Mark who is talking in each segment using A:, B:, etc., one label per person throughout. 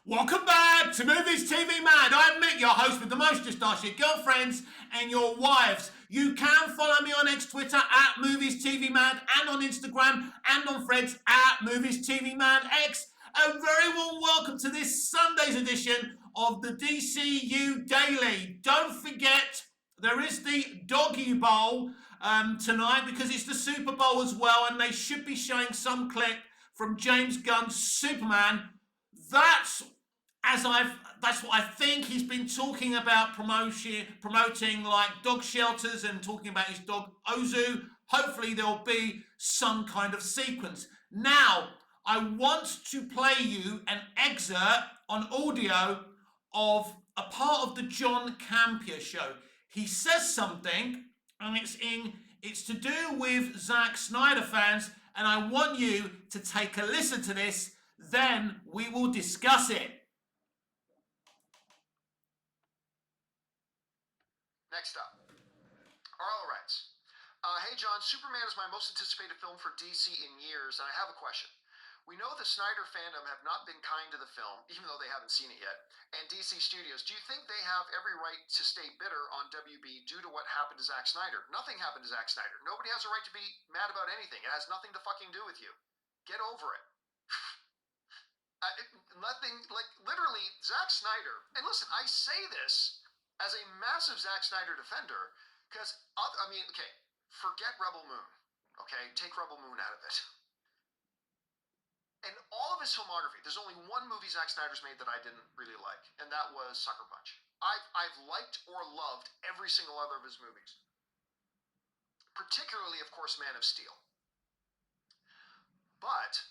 A: Welcome back to Movies TV Mad. I'm Mick, your host with the most. Just ask your girlfriends and your wives. You can follow me on X Twitter at Movies TV Mad and on Instagram and on Threads at Movies TV Mad X. A very warm welcome to this Sunday's edition of the DCU Daily. Don't forget, there is the Doggy Bowl tonight because it's the Super Bowl as well, and they should be showing some clip from James Gunn's Superman. That's what I think. He's been talking about promoting like dog shelters and talking about his dog Ozu. Hopefully there'll be some kind of sequence. Now, I want to play you an excerpt on audio of a part of the John Campea show. He says something, and it's to do with Zack Snyder fans, and I want you to take a listen to this. Then we will discuss it.
B: Next up, Arlo writes, Hey John, Superman is my most anticipated film for DC in years, and I have a question. We know the Snyder fandom have not been kind to the film, even though they haven't seen it yet, and DC Studios. Do you think they have every right to stay bitter on WB due to what happened to Zack Snyder? Nothing happened to Zack Snyder. Nobody has a right to be mad about anything. It has nothing to fucking do with you. Get over it. Literally, Zack Snyder, and listen, I say this as a massive Zack Snyder defender, because, forget Rebel Moon, okay? Take Rebel Moon out of it. And all of his filmography, there's only one movie Zack Snyder's made that I didn't really like, and that was Sucker Punch. I've liked or loved every single other of his movies. Particularly, of course, Man of Steel. But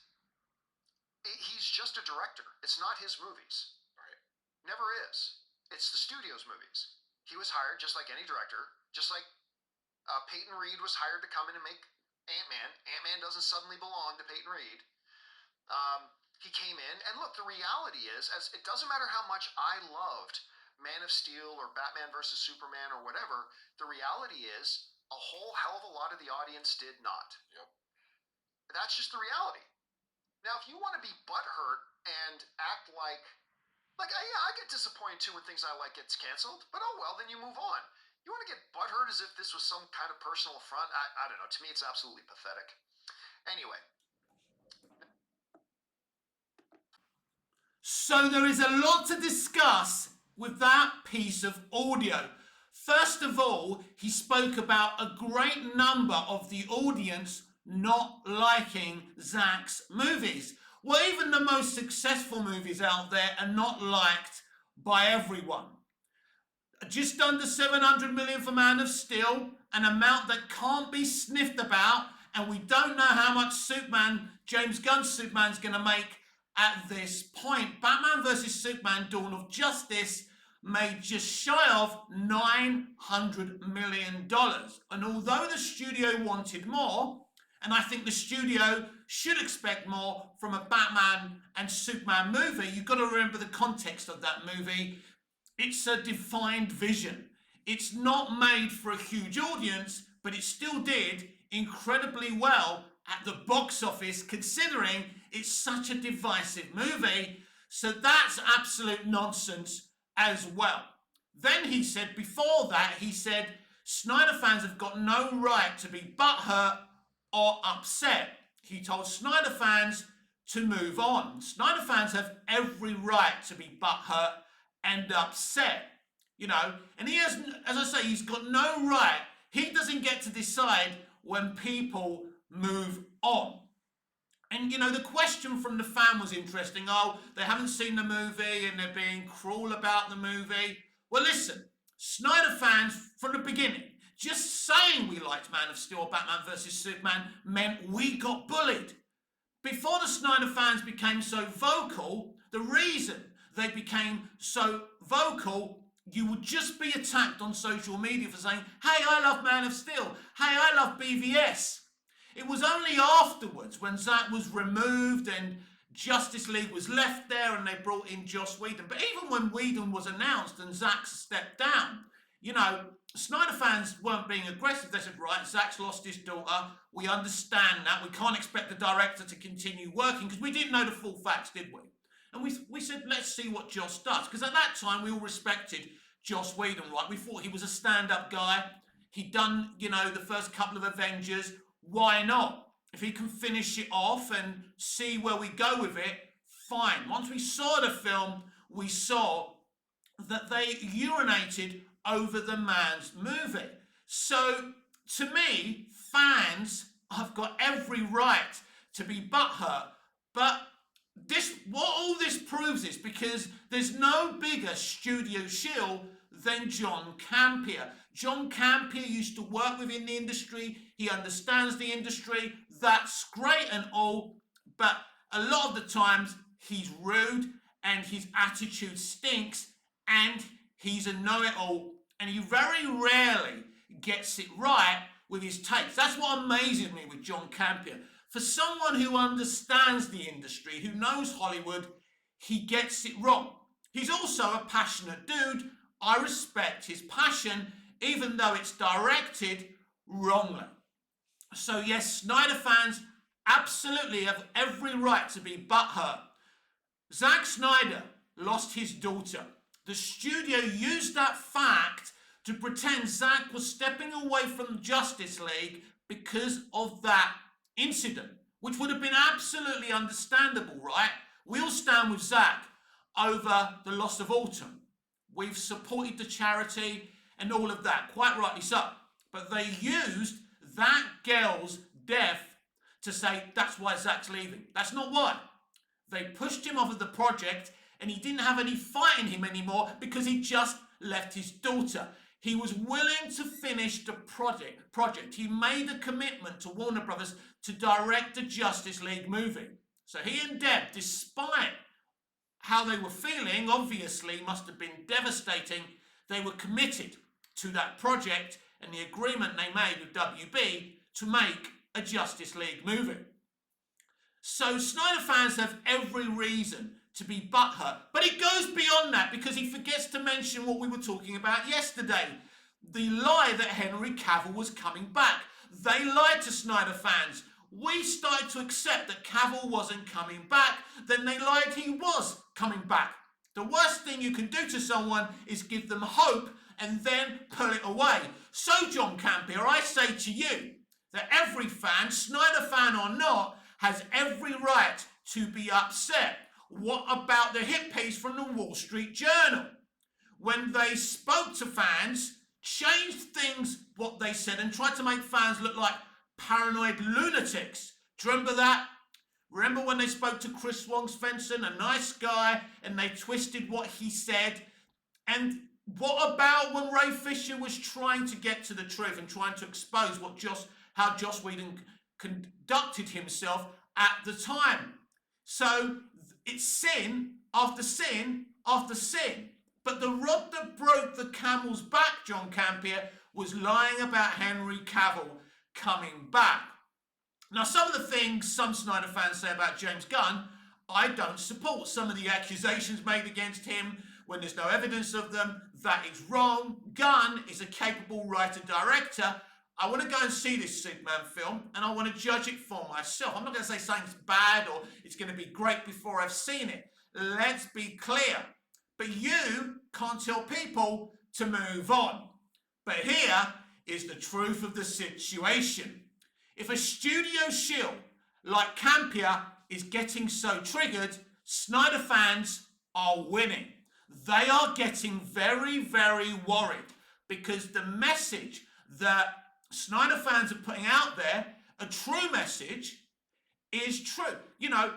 B: he's just a director. It's not his movies. Right? Never is. It's the studio's movies. He was hired just like any director, just like Peyton Reed was hired to come in and make Ant-Man. Ant-Man doesn't suddenly belong to Peyton Reed. He came in, and look, the reality is, as it doesn't matter how much I loved Man of Steel or Batman versus Superman or whatever, the reality is a whole hell of a lot of the audience did not.
C: Yep.
B: That's just the reality. Now, if you want to be butthurt and act like I get disappointed too when things I like gets canceled, but oh well, then you move on. You want to get butthurt as if this was some kind of personal affront? I don't know. To me, it's absolutely pathetic. Anyway.
A: So there is a lot to discuss with that piece of audio. First of all, he spoke about a great number of the audience not liking Zack's movies. Well, even the most successful movies out there are not liked by everyone. Just under 700 million for Man of Steel, an amount that can't be sniffed about, and we don't know how much James Gunn's Superman's going to make at this point. Batman vs. Superman Dawn of Justice made just shy of $900 million. And although the studio wanted more, and I think the studio should expect more from a Batman and Superman movie, you've got to remember the context of that movie. It's a defined vision. It's not made for a huge audience, but it still did incredibly well at the box office, considering it's such a divisive movie. So that's absolute nonsense as well. Then he said, before that, he said, Snyder fans have got no right to be butthurt or upset. He told Snyder fans to move on. Snyder fans have every right to be butthurt and upset, and he has, as I say, he's got no right. He doesn't get to decide when people move on. And, the question from the fan was interesting. Oh, they haven't seen the movie and they're being cruel about the movie. Well, listen, Snyder fans from the beginning, just saying we liked Man of Steel or Batman vs. Superman meant we got bullied. Before the Snyder fans became so vocal, the reason they became so vocal, you would just be attacked on social media for saying, hey, I love Man of Steel. Hey, I love BVS. It was only afterwards when Zack was removed and Justice League was left there and they brought in Joss Whedon. But even when Whedon was announced and Zack stepped down, Snyder fans weren't being aggressive. They said, right, Zack's lost his daughter. We understand that. We can't expect the director to continue working because we didn't know the full facts, did we? And we said, let's see what Joss does. Because at that time, we all respected Joss Whedon, right? We thought he was a stand-up guy. He'd done, the first couple of Avengers. Why not? If he can finish it off and see where we go with it, fine. Once we saw the film, we saw that they urinated over the man's movie. So, to me, fans have got every right to be butthurt. But what all this proves is because there's no bigger studio shill than John Campea. John Campea used to work within the industry. He understands the industry. That's great and all, but a lot of the times he's rude and his attitude stinks and he's a know-it-all and he very rarely gets it right with his takes. That's what amazes me with John Campea. For someone who understands the industry, who knows Hollywood, he gets it wrong. He's also a passionate dude. I respect his passion, even though it's directed wrongly. So yes, Snyder fans absolutely have every right to be butthurt. Zack Snyder lost his daughter. The studio used that fact to pretend Zack was stepping away from Justice League because of that incident, which would have been absolutely understandable, right? We all stand with Zack over the loss of Autumn. We've supported the charity and all of that, quite rightly so. But they used that girl's death to say that's why Zack's leaving. That's not why. They pushed him off of the project and he didn't have any fight in him anymore because he just left his daughter. He was willing to finish the project. He made a commitment to Warner Brothers to direct the Justice League movie. So he and Deb, despite how they were feeling, obviously must have been devastating, they were committed to that project and the agreement they made with WB to make a Justice League movie. So Snyder fans have every reason to be butthurt. But it goes beyond that because he forgets to mention what we were talking about yesterday. The lie that Henry Cavill was coming back. They lied to Snyder fans. We started to accept that Cavill wasn't coming back. Then they lied he was coming back. The worst thing you can do to someone is give them hope and then pull it away. So John Campea, I say to you that every fan, Snyder fan or not, has every right to be upset. What about the hit piece from the Wall Street Journal? When they spoke to fans, changed things, what they said, and tried to make fans look like paranoid lunatics. Do you remember that? Remember when they spoke to Chris Wong-Svensson, a nice guy, and they twisted what he said? And what about when Ray Fisher was trying to get to the truth and trying to expose how Joss Whedon conducted himself at the time? So it's sin after sin after sin. But the rod that broke the camel's back, John Campea, was lying about Henry Cavill coming back. Now, some of the things some Snyder fans say about James Gunn, I don't support. Some of the accusations made against him, when there's no evidence of them, that is wrong. Gunn is a capable writer-director. I want to go and see this Superman film, and I want to judge it for myself. I'm not going to say something's bad or it's going to be great before I've seen it. Let's be clear. But you can't tell people to move on. But here is the truth of the situation. If a studio shill like Campea is getting so triggered, Snyder fans are winning. They are getting very, very worried because the message that Snyder fans are putting out there, a true message, is true. You know,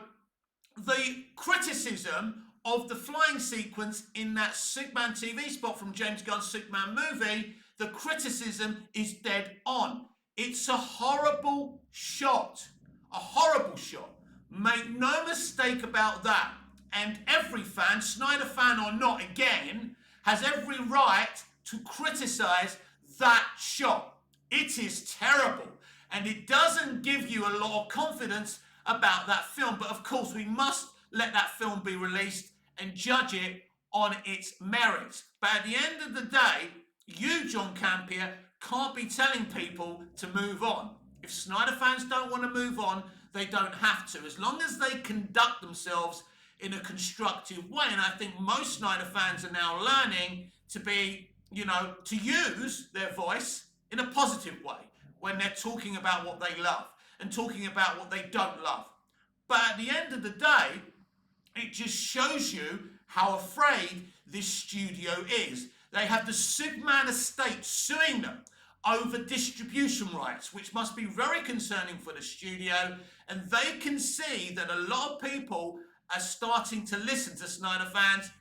A: the criticism of the flying sequence in that Superman TV spot from James Gunn's Superman movie, the criticism is dead on. It's a horrible shot. A horrible shot. Make no mistake about that. And every fan, Snyder fan or not, again, has every right to criticize that shot. It is terrible. And it doesn't give you a lot of confidence about that film. But of course, we must let that film be released and judge it on its merits. But at the end of the day, you, John Campea, can't be telling people to move on. If Snyder fans don't want to move on, they don't have to. As long as they conduct themselves in a constructive way. And I think most Snyder fans are now learning to be, to use their voice in a positive way when they're talking about what they love and talking about what they don't love. But at the end of the day, it just shows you how afraid this studio is. They have the Superman estate suing them over distribution rights, which must be very concerning for the studio. And they can see that a lot of people are starting to listen to Snyder fans.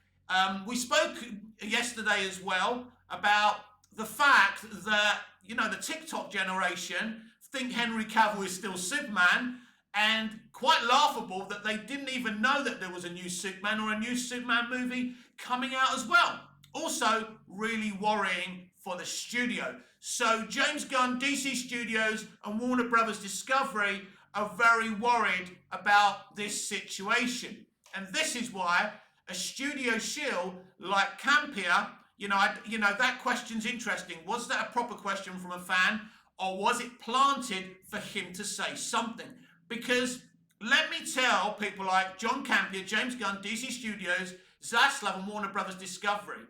A: We spoke yesterday as well about the fact that, the TikTok generation think Henry Cavill is still Superman, and quite laughable that they didn't even know that there was a new Superman or a new Superman movie coming out as well. Also, really worrying for the studio. So James Gunn, DC Studios and Warner Brothers Discovery are very worried about this situation. And this is why a studio shield like Campea, that question's interesting. Was that a proper question from a fan, or was it planted for him to say something? Because let me tell people like John Campea, James Gunn, DC Studios, Zaslav and Warner Brothers Discovery,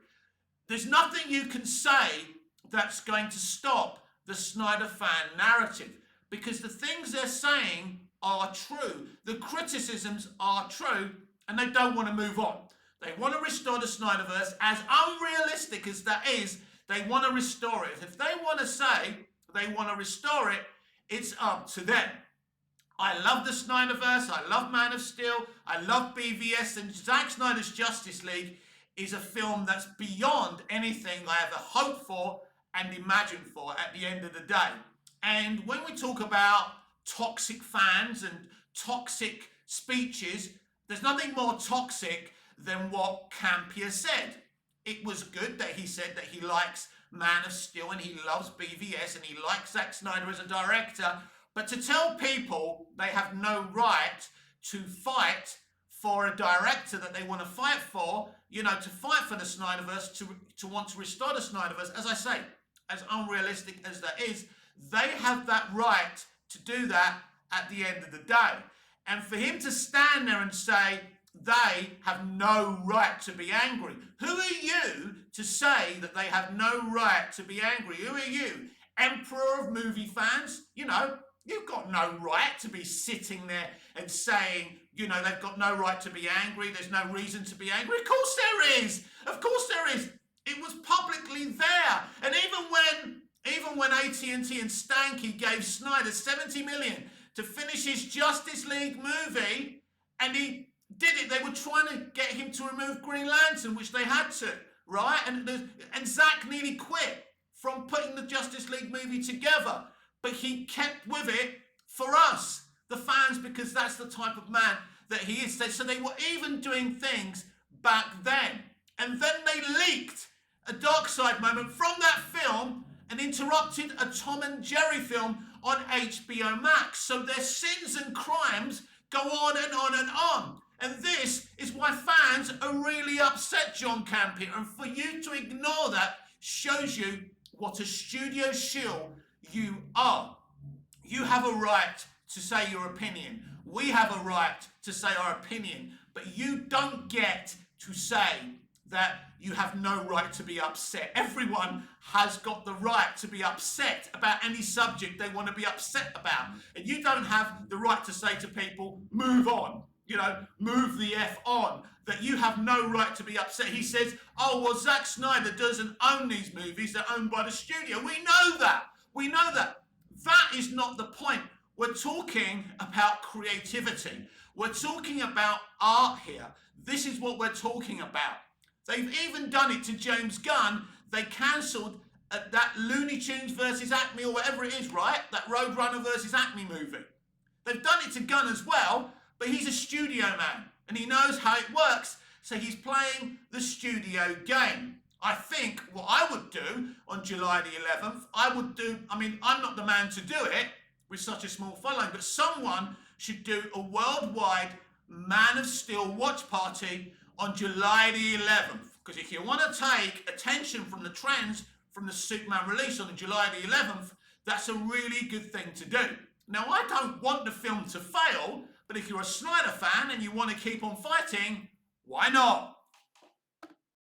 A: there's nothing you can say that's going to stop the Snyder fan narrative, because the things they're saying are true. The criticisms are true, and they don't want to move on. They want to restore the Snyderverse. As unrealistic as that is, they want to restore it. If they want to say they want to restore it, it's up to them. I love the Snyderverse. I love Man of Steel. I love BVS. And Zack Snyder's Justice League is a film that's beyond anything I ever hoped for and imagined for at the end of the day. And when we talk about toxic fans and toxic speeches, there's nothing more toxic than what Campea said. It was good that he said that he likes Man of Steel and he loves BVS and he likes Zack Snyder as a director. But to tell people they have no right to fight for a director that they want to fight for, to fight for the Snyderverse, to want to restore the Snyderverse, as I say, as unrealistic as that is, they have that right to do that at the end of the day. And for him to stand there and say they have no right to be angry, who are you to say that they have no right to be angry? Who are you? Emperor of movie fans? You've got no right to be sitting there and saying, they've got no right to be angry. There's no reason to be angry. Of course there is. Of course there is. It was publicly there. And even when AT&T and Stanky gave Snyder $70 million to finish his Justice League movie, and he did it, they were trying to get him to remove Green Lantern, which they had to, right? And Zack nearly quit from putting the Justice League movie together. But he kept with it for us, the fans, because that's the type of man that he is. So they were even doing things back then. And then they leaked a dark side moment from that film and interrupted a Tom and Jerry film on HBO Max. So their sins and crimes go on and on and on. And this is why fans are really upset, John Campea. And for you to ignore that shows you what a studio shill you are. You have a right to say your opinion. We have a right to say our opinion. But you don't get to say that you have no right to be upset. Everyone has got the right to be upset about any subject they want to be upset about. And you don't have the right to say to people, move on. Move the F on. That you have no right to be upset. He says, oh, well, Zack Snyder doesn't own these movies. They're owned by the studio. We know that. We know that. That is not the point. We're talking about creativity. We're talking about art here. This is what we're talking about. They've even done it to James Gunn. They cancelled that Looney Tunes versus Acme or whatever it is, right? That Roadrunner versus Acme movie. They've done it to Gunn as well, but he's a studio man and he knows how it works. So he's playing the studio game. I think what I would do on July the 11th, I'm not the man to do it with such a small following, but someone should do a worldwide Man of Steel watch party on July the 11th. Because if you want to take attention from the trends from the Superman release on July the 11th, that's a really good thing to do. Now, I don't want the film to fail, But if you're a Snyder fan and you want to keep on fighting, why not?